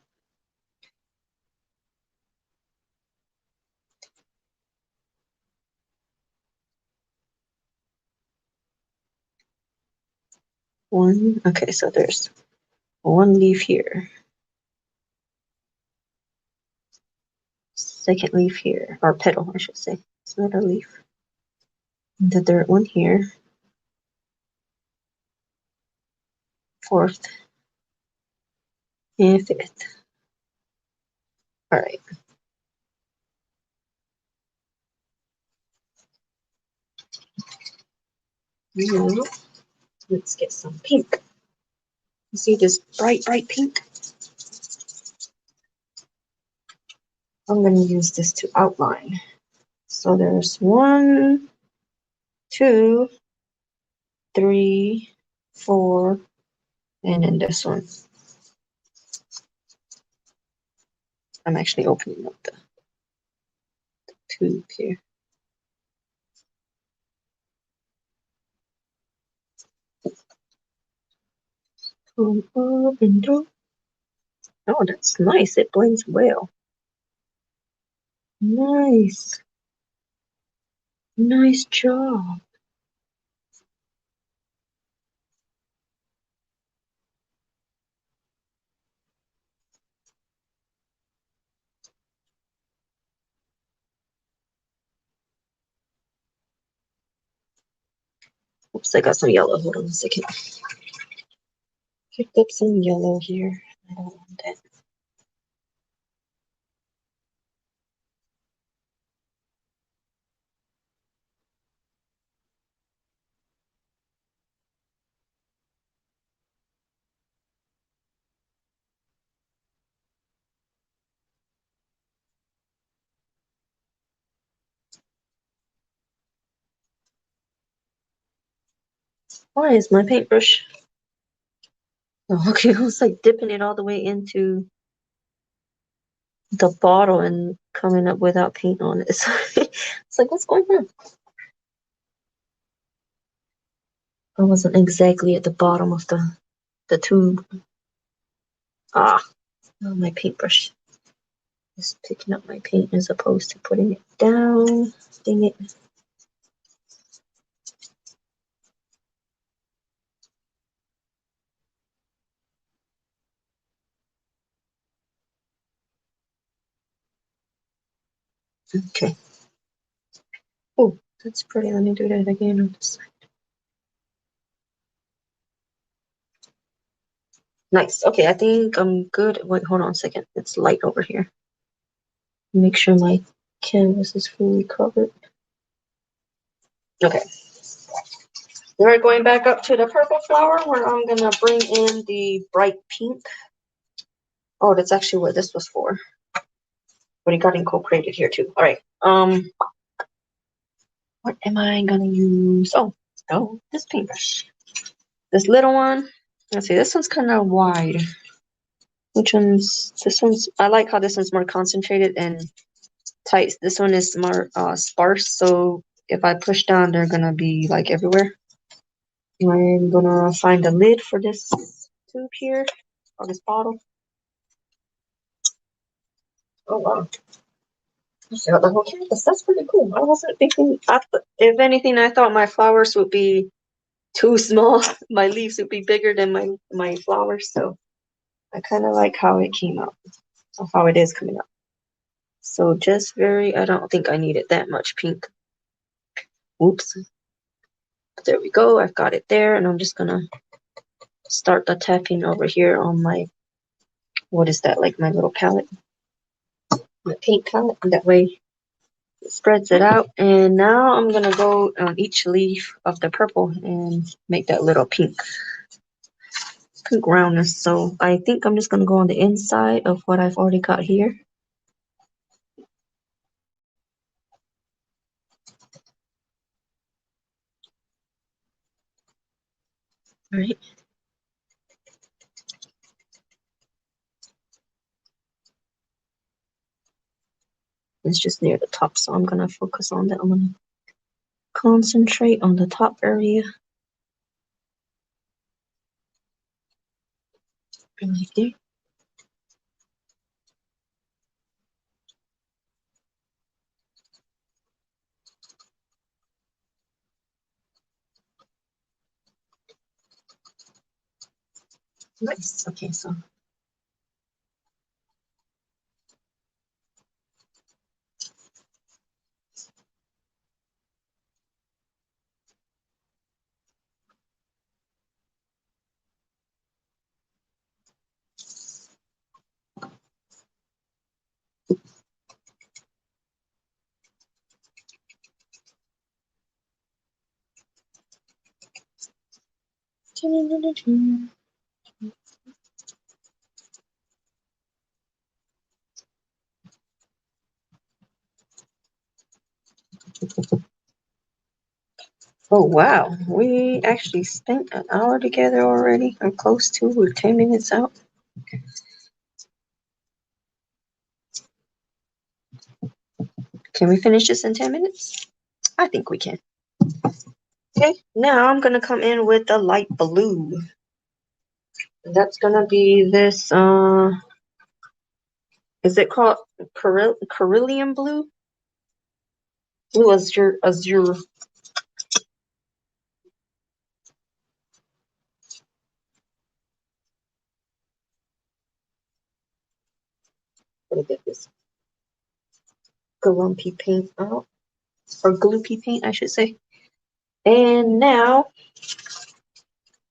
One. Okay, so there's one leaf here. Second leaf here. Or petal, I should say. It's not a leaf. The third one here. Fourth. And fifth. All right. Now, let's get some pink. You see this bright, bright pink? I'm going to use this to outline. So there's 1, 2, 3, 4, and then this one. I'm actually opening up the tube here. Come up and down. Oh, that's nice. It blends well. Nice. Nice job. Oops, I got some yellow. Hold on a second. Picked up some yellow here. I don't want that. Why is my paintbrush? Oh, okay, I was like dipping it all the way into the bottle and coming up without paint on it. So it's like, what's going on? I wasn't exactly at the bottom of the tube. Ah, oh, my paintbrush is picking up my paint as opposed to putting it down. Dang it. Okay. Oh, That's pretty. Let me do that again on this side. Nice. Okay, I think I'm good. Wait, hold on a second. It's light over here. Make sure my canvas is fully covered. Okay. We're going back up to the purple flower where I'm gonna bring in the bright pink. Oh, that's actually what this was for. But it got incorporated here too. All right. What am I gonna use? Oh, this paintbrush. This little one. Let's see. This one's kind of wide. Which one's? This one's. I like how this one's more concentrated and tight. This one is more sparse. So if I push down, they're gonna be like everywhere. I'm gonna find a lid for this tube here, or this bottle. Oh wow. I got the whole canvas. That's pretty cool. I wasn't thinking. If anything, I thought my flowers would be too small. My leaves would be bigger than my flowers. So I kind of like how it came out, or how it is coming out. So just very. I don't think I needed that much pink. Oops. There we go. I've got it there, and I'm just gonna start the tapping over here on my. What is that? Like my little palette, my paint palette. And that way spreads it out, and now I'm gonna go on each leaf of the purple and make that little pink roundness. So I think I'm just gonna go on the inside of what I've already got here. All right. It's just near the top, so I'm gonna focus on that. I'm gonna concentrate on the top area. Right there. Nice. Okay, so oh wow, we actually spent an hour together already. I'm close to. We're 10 minutes out. Can we finish this in 10 minutes? I think we can. Okay, now I'm gonna come in with the light blue. That's gonna be this. Is it called Cerulean blue? Blue azure. Let me get this glumpy paint out, or gloopy paint, I should say. And now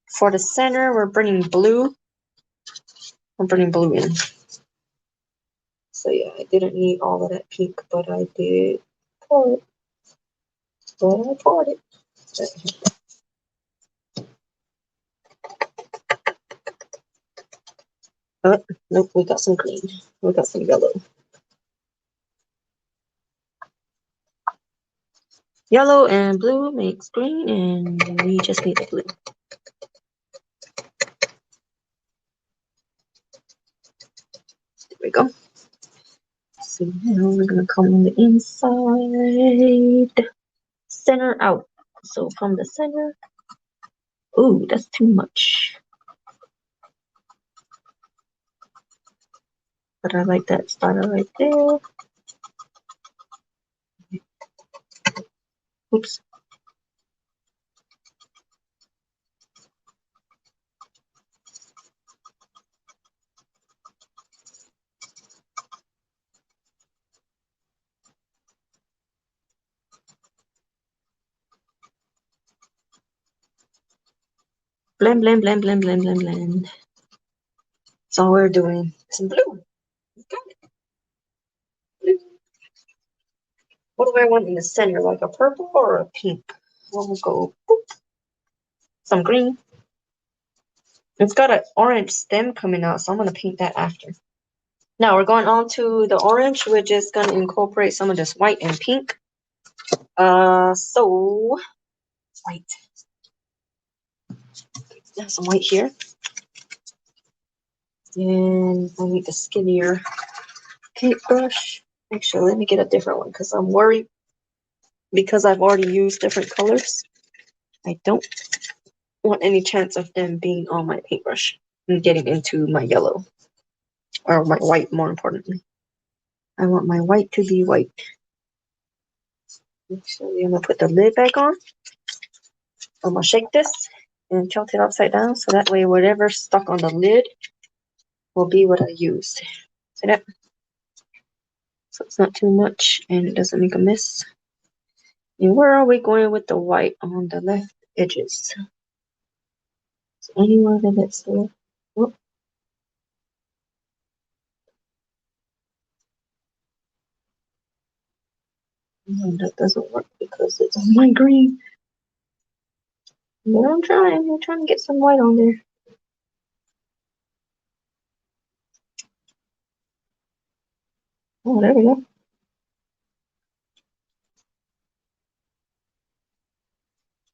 for the center, we're bringing blue. I'm bringing blue in. So yeah, I didn't need all of that pink, but I did pour it. But I poured it. Oh, nope, we got some green. We got some yellow. Yellow and blue makes green, and we just need the blue. There we go. So now we're gonna come on the inside, center out. So from the center, ooh, that's too much. But I like that starter right there. Oops. Blend, blend, blend, blend, blend, blend, blend. That's all we're doing. Some blue. Got it. Blue. What do I want in the center? Like a purple or a pink? We'll go boop. Some green. It's got an orange stem coming out, so I'm going to paint that after. Now we're going on to the orange. We're just going to incorporate some of this white and pink. So white. There's some white here. And I need the skinnier paintbrush. Actually, let me get a different one because I'm worried because I've already used different colors. I don't want any chance of them being on my paintbrush and getting into my yellow. Or my white, more importantly. I want my white to be white. Actually, I'm going to put the lid back on. I'm going to shake this and tilt it upside down so that way whatever's stuck on the lid will be what I use. See that? So it's not too much and it doesn't make a mess. And where are we going with the white on the left edges? So anywhere that it's there. Whoop. No, that doesn't work because it's on my green. But I'm trying to get some white on there. Oh, there we go.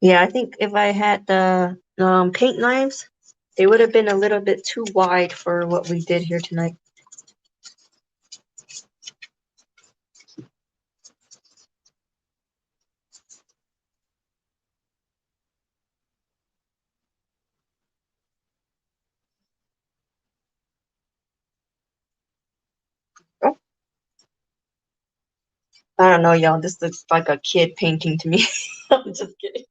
Yeah, I think if I had the paint knives, they would have been a little bit too wide for what we did here tonight. Oh, I don't know, y'all. This looks like a kid painting to me. I'm just kidding.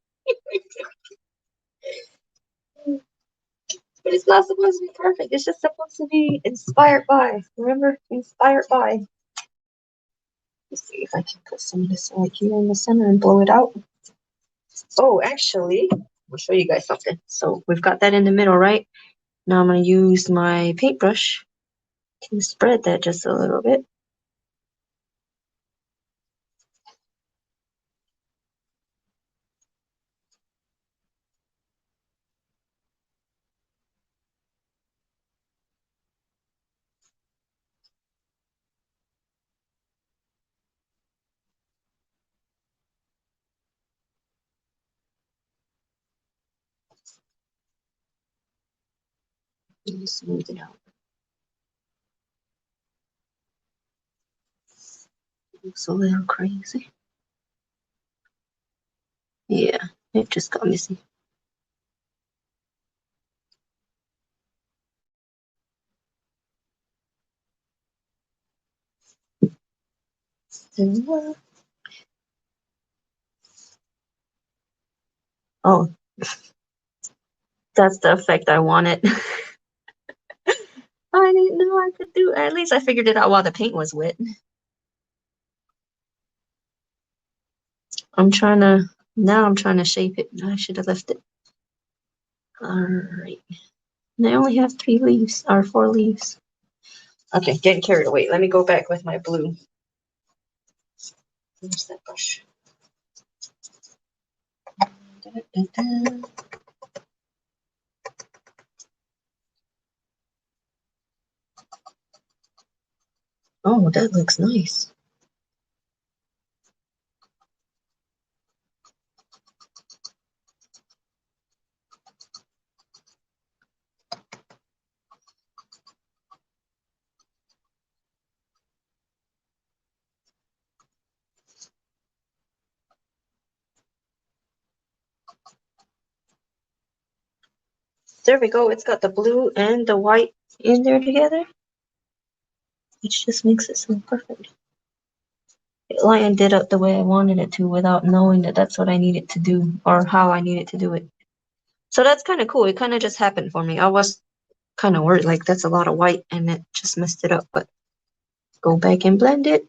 But it's not supposed to be perfect. It's just supposed to be inspired by. Remember? Inspired by. Let's see if I can put some of this right here in the center and blow it out. Oh, actually, I'll show you guys something. So we've got that in the middle, right? Now I'm going to use my paintbrush to spread that just a little bit. And smooth it out. Looks a little crazy. Yeah, it just got messy. Oh, that's the effect I wanted. I didn't know I could do. At least I figured it out while the paint was wet. Now I'm trying to shape it. I should have left it. All right. And I only have 3 leaves, or 4 leaves. Okay, getting carried away. Let me go back with my blue. Where's that brush? Oh, that looks nice. There we go. It's got the blue and the white in there together. Which just makes it so perfect. It lined it up the way I wanted it to without knowing that that's what I needed to do or how I needed to do it. So that's kind of cool. It kind of just happened for me. I was kind of worried, like that's a lot of white and it just messed it up. But go back and blend it.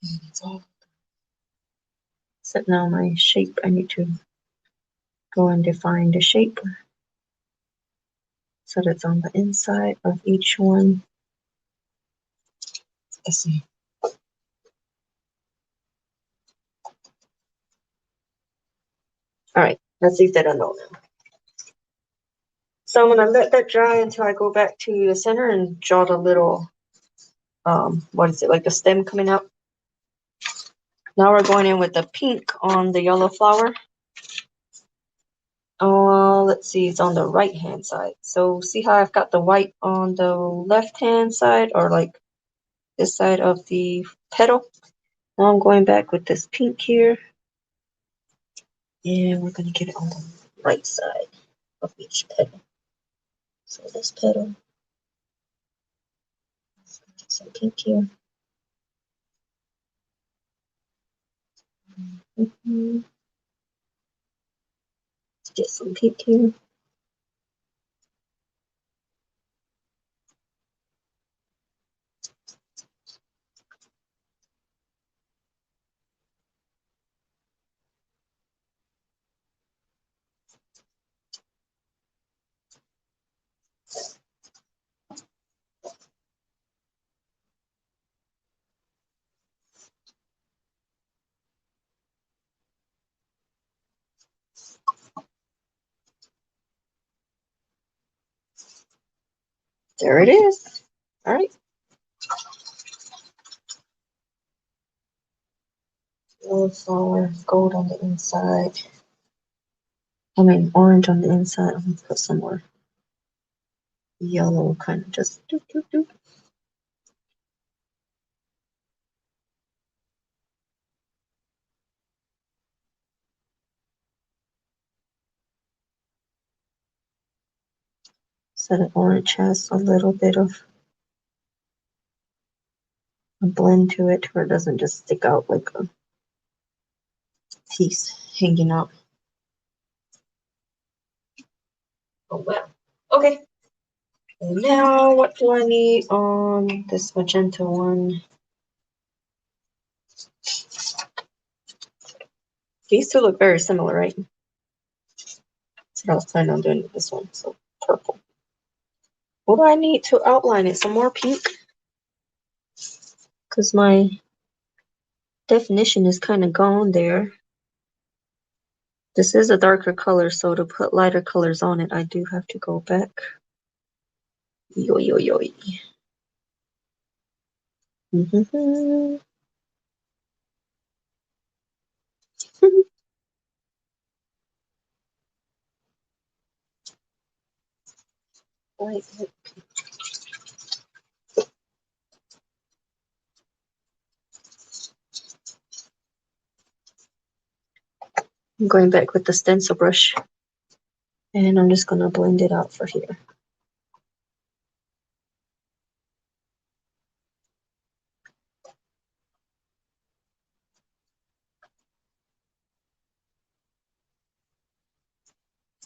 And it's all. Except now my shape, I need to go and define the shape so that's on the inside of each one. Let's see. All right, let's leave that alone now. So I'm gonna let that dry until I go back to the center and draw the little, what is it, like the stem coming out. Now we're going in with the pink on the yellow flower. Let's see, it's on the right hand side. So see how I've got the white on the left hand side, or like this side of the petal. Now I'm going back with this pink here, and we're gonna get it on the right side of each petal. So this petal, get some pink here. Get some pink here. There it is. All right. Yellow flower, gold on the inside. I mean, orange on the inside. I'm gonna put some more yellow, kind of just doop, doop, doop. So the orange has a little bit of a blend to it where it doesn't just stick out like a piece hanging out. Oh, wow. Okay. And now what do I need on this magenta one? These two look very similar, right? That's what I was planning on doing with this one. So purple. What do I need to outline it? Some more pink? Because my definition is kind of gone there. This is a darker color, so to put lighter colors on it, I do have to go back. Yo, yo, yo. Wait. I'm going back with the stencil brush, and I'm just going to blend it out for here.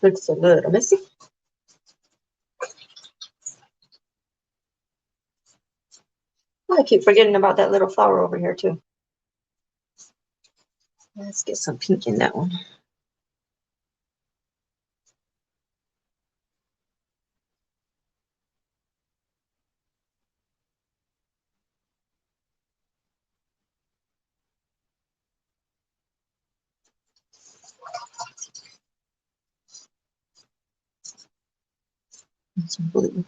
Looks so good. Messy. Oh, I keep forgetting about that little flower over here too. Let's get some pink in that one. And some blue.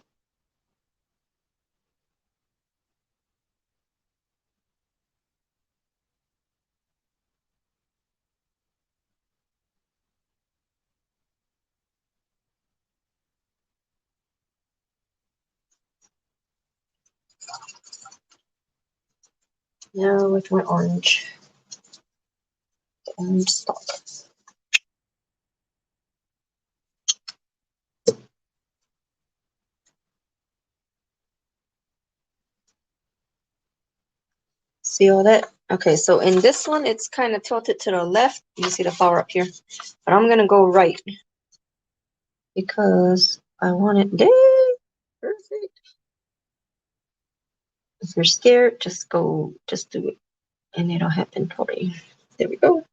Now with my orange. The orange stalk. See all that? Okay, so in this one, it's kind of tilted to the left. You see the flower up here. But I'm going to go right because I want it there. Perfect. If you're scared, just do it. And it'll happen for you. There we go.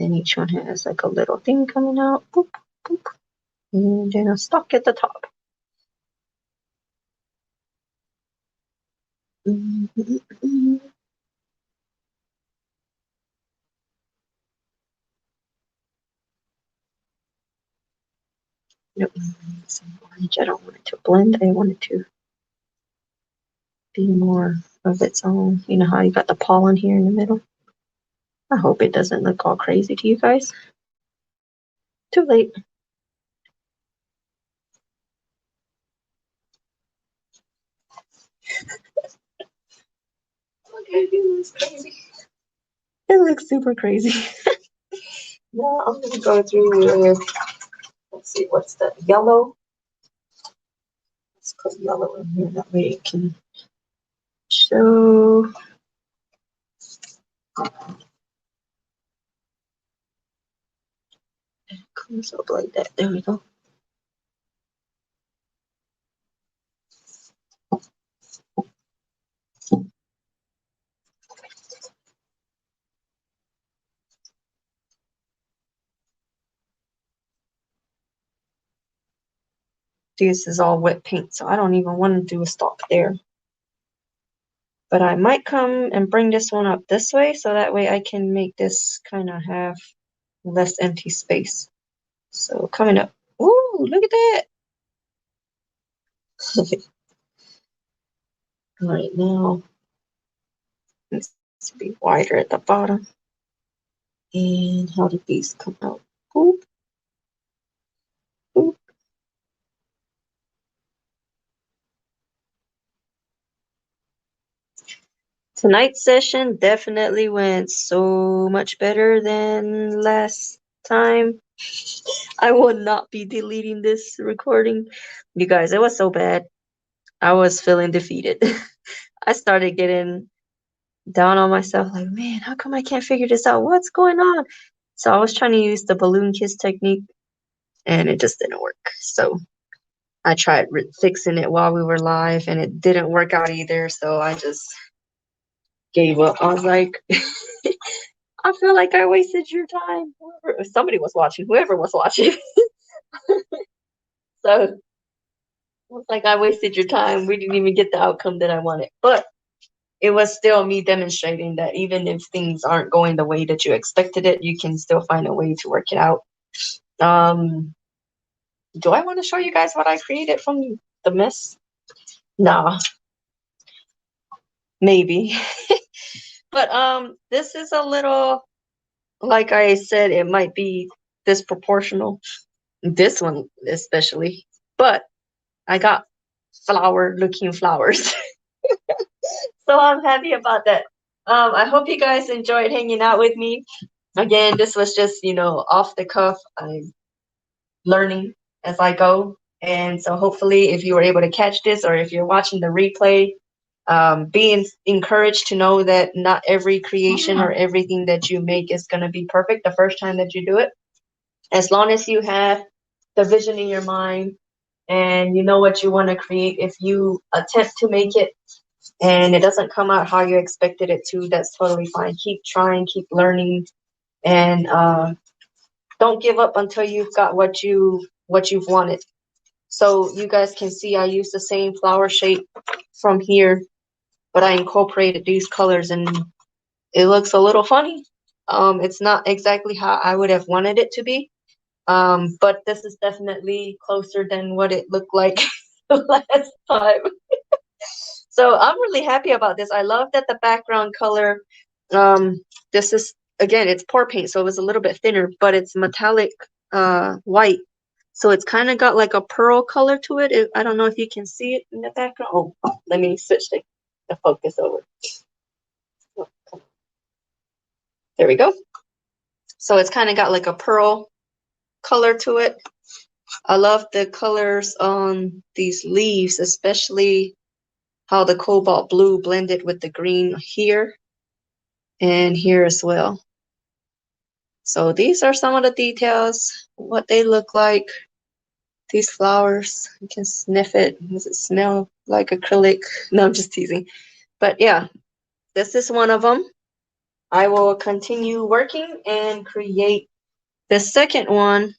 And each one has like a little thing coming out. Boop, boop. And then a stalk at the top. Nope. Some orange. I don't want it to blend. I want it to be more of its own. You know how you got the pollen here in the middle? I hope it doesn't look all crazy to you guys. Too late. Okay, it looks crazy. It looks super crazy. Now I'm gonna go through with, let's see, what's that? Yellow. Let's put yellow in here, that way it can show. It comes up like that. There we go. This is all wet paint, so I don't even want to do a stalk there. But I might come and bring this one up this way, so that way I can make this kind of have less empty space. So coming up. Ooh, look at that. All right, now it's to be wider at the bottom. And how did these come out? Oop. Oop. Tonight's session definitely went so much better than last time. I will not be deleting this recording. You guys, it was so bad. I was feeling defeated. I started getting down on myself, like, man, how come I can't figure this out? What's going on? So I was trying to use the balloon kiss technique, and it just didn't work. So I tried fixing it while we were live, and it didn't work out either. So I just gave up. I was like, I feel like I wasted your time. Somebody was watching, whoever was watching. So it was like, I wasted your time. We didn't even get the outcome that I wanted. But it was still me demonstrating that even if things aren't going the way that you expected it, you can still find a way to work it out. Do I want to show you guys what I created from the mess? Nah, maybe. But this is a little, like I said, it might be disproportional. This one especially. But I got flower-looking flowers. So I'm happy about that. I hope you guys enjoyed hanging out with me. Again, this was just, off the cuff. I'm learning as I go. And so hopefully if you were able to catch this, or if you're watching the replay, be encouraged to know that not every creation or everything that you make is going to be perfect the first time that you do it. As long as you have the vision in your mind and you know what you want to create, if you attempt to make it and it doesn't come out how you expected it to, that's totally fine. Keep trying, keep learning, and don't give up until you've got what you've wanted. So you guys can see I use the same flower shape from here, but I incorporated these colors and it looks a little funny. It's not exactly how I would have wanted it to be, but this is definitely closer than what it looked like last time. So I'm really happy about this. I love that the background color, this is, again, it's pour paint, so it was a little bit thinner, but it's metallic white. So it's kind of got like a pearl color to it. I don't know if you can see it in the background. Oh, let me switch the focus over. There we go. So it's kind of got like a pearl color to it. I love the colors on these leaves, especially how the cobalt blue blended with the green here and here as well. So these are some of the details, what they look like. These flowers, you can sniff it. Does it smell like acrylic? No, I'm just teasing. But yeah, this is one of them. I will continue working and create the second one.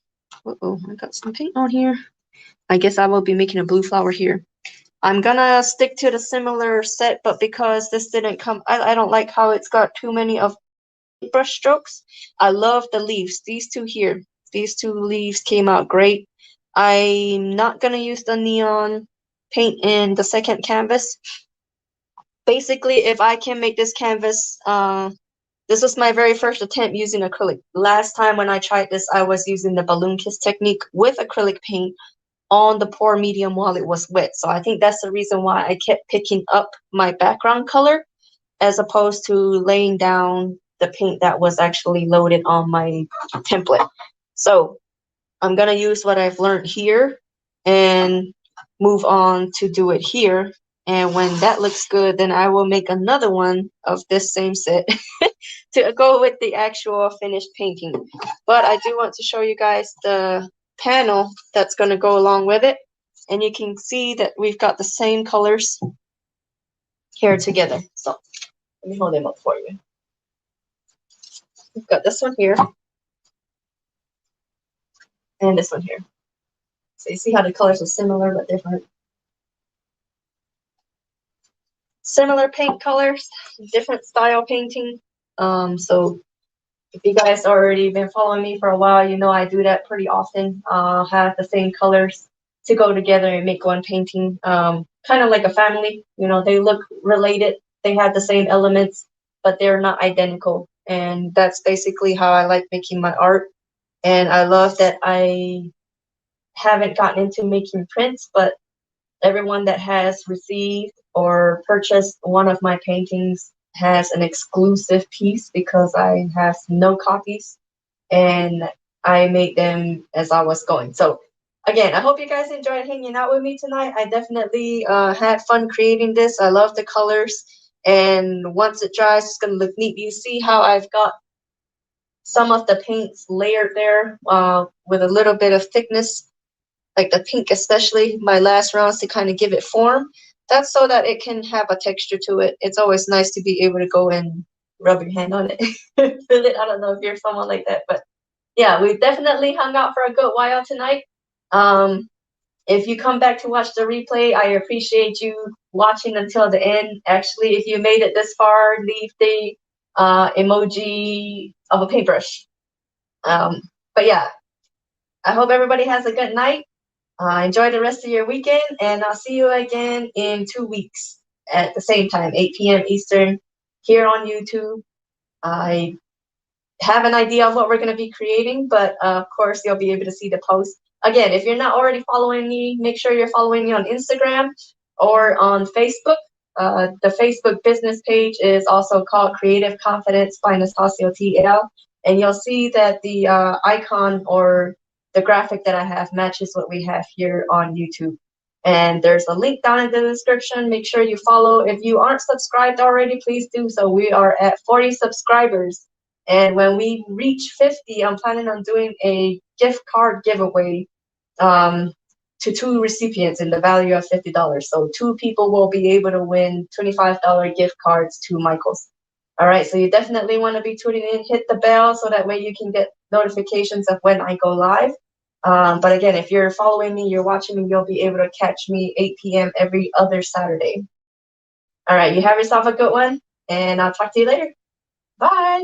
Uh-oh, I got some paint on here. I guess I will be making a blue flower here. I'm gonna stick to the similar set, but because this didn't come, I don't like how it's got too many of brush strokes. I love the leaves. These two here. These two leaves came out great. I'm not gonna use the neon paint in the second canvas. Basically, if I can make this canvas, this was my very first attempt using acrylic. Last time when I tried this, I was using the balloon kiss technique with acrylic paint on the pour medium while it was wet. So I think that's the reason why I kept picking up my background color as opposed to laying down the paint that was actually loaded on my template. So I'm gonna use what I've learned here and move on to do it here. And when that looks good, then I will make another one of this same set to go with the actual finished painting. But I do want to show you guys the panel that's going to go along with it. And you can see that we've got the same colors here together. So let me hold them up for you. We've got this one here and this one here. So you see how the colors are similar but different. Similar paint colors, different style painting. So if you guys already been following me for a while, you know I do that pretty often. Have the same colors to go together and make one painting. Kind of like a family. You know, they look related. They have the same elements, but they're not identical. And that's basically how I like making my art. And I love that I haven't gotten into making prints, but everyone that has received or purchased one of my paintings has an exclusive piece because I have no copies and I made them as I was going. So again, I hope you guys enjoyed hanging out with me tonight. I definitely had fun creating this. I love the colors, and once it dries, it's gonna look neat. You see how I've got some of the paints layered there with a little bit of thickness, like the pink especially, my last rounds to kind of give it form. That's so that it can have a texture to it. It's always nice to be able to go and rub your hand on it, feel it. I don't know if you're someone like that, but yeah, we definitely hung out for a good while tonight. If you come back to watch the replay, I appreciate you watching until the end. Actually, if you made it this far, leave the emoji of a paintbrush. But yeah, I hope everybody has a good night. Enjoy the rest of your weekend, and I'll see you again in 2 weeks at the same time, 8 p.m. Eastern, here on YouTube. I have an idea of what we're going to be creating, but of course, you'll be able to see the post. Again, if you're not already following me, make sure you're following me on Instagram or on Facebook. The Facebook business page is also called Creative Confidence by Nastasio TL, and you'll see that the icon or the graphic that I have matches what we have here on YouTube. And there's a link down in the description. Make sure you follow. If you aren't subscribed already, please do so. We are at 40 subscribers. And when we reach 50, I'm planning on doing a gift card giveaway to 2 recipients in the value of $50. So 2 people will be able to win $25 gift cards to Michael's. All right, so you definitely want to be tuning in. Hit the bell so that way you can get notifications of when I go live. But again, if you're following me, you're watching me, you'll be able to catch me 8 p.m. every other Saturday. All right, you have yourself a good one, and I'll talk to you later. Bye.